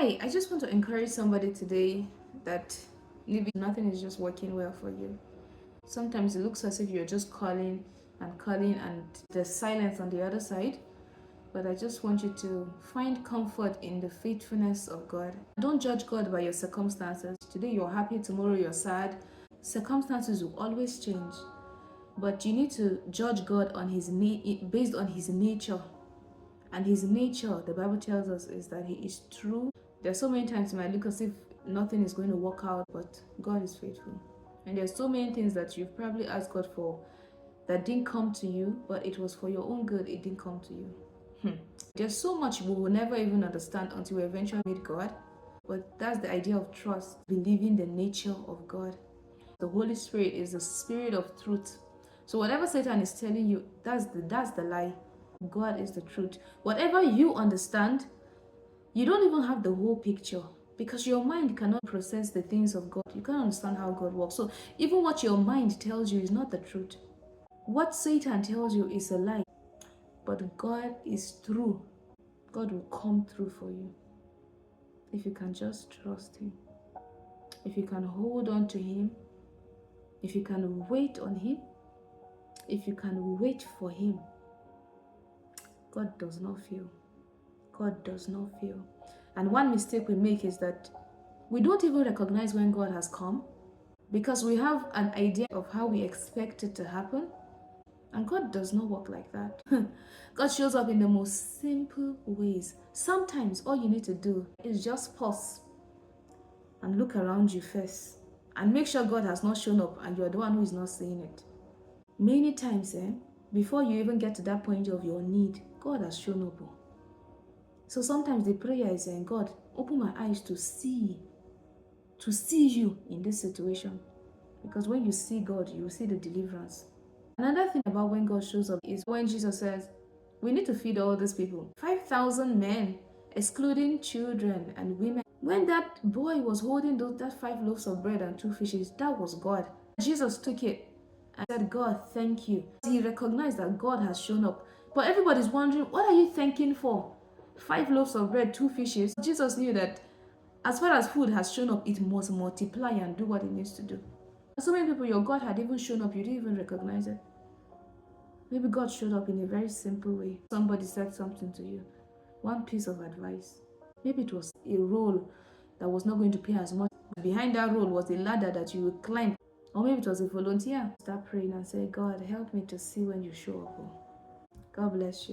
Hi, I just want to encourage somebody today that maybe nothing is just working well for you. Sometimes it looks as if you're just calling and there's silence on the other side. But I just want you to find comfort in the faithfulness of God. Don't judge God by your circumstances. Today you're happy, tomorrow you're sad. Circumstances will always change. But you need to judge God on based on his nature. And his nature, the Bible tells us, is that he is true. There's so many times it might look as if nothing is going to work out, but God is faithful. And there's so many things that you've probably asked God for that didn't come to you, but it was for your own good, it didn't come to you. There's so much we will never even understand until we eventually meet God. But that's the idea of trust, believing the nature of God. The Holy Spirit is the spirit of truth. So whatever Satan is telling you, that's the lie. God is the truth. Whatever you understand, you don't even have the whole picture because your mind cannot process the things of God. You can't understand how God works. So even what your mind tells you is not the truth. What Satan tells you is a lie. But God is true. God will come through for you if you can just trust him. If you can hold on to him, if you can wait on him, if you can wait for him, God does not fail. God does not fail. And one mistake we make is that we don't even recognize when God has come because we have an idea of how we expect it to happen. And God does not work like that. God shows up in the most simple ways. Sometimes all you need to do is just pause and look around you first and make sure God has not shown up and you're the one who is not seeing it. Many times, before you even get to that point of your need, God has shown up. So sometimes the prayer is saying, God, open my eyes to see you in this situation. Because when you see God, you will see the deliverance. Another thing about when God shows up is when Jesus says, we need to feed all these people. 5,000 men, excluding children and women. When that boy was holding that 5 loaves of bread and 2 fishes, that was God. Jesus took it and said, God, thank you. He recognized that God has shown up. But everybody's wondering, what are you thanking for? 5 loaves of bread, 2 fishes. Jesus knew that as far as food has shown up, it must multiply and do what it needs to do. So many people, your God had even shown up, you didn't even recognize it. Maybe God showed up in a very simple way. Somebody said something to you, one piece of advice. Maybe it was a role that was not going to pay as much. Behind that role was a ladder that you would climb. Or maybe it was a volunteer. Start praying and say, God, help me to see when you show up. God bless you.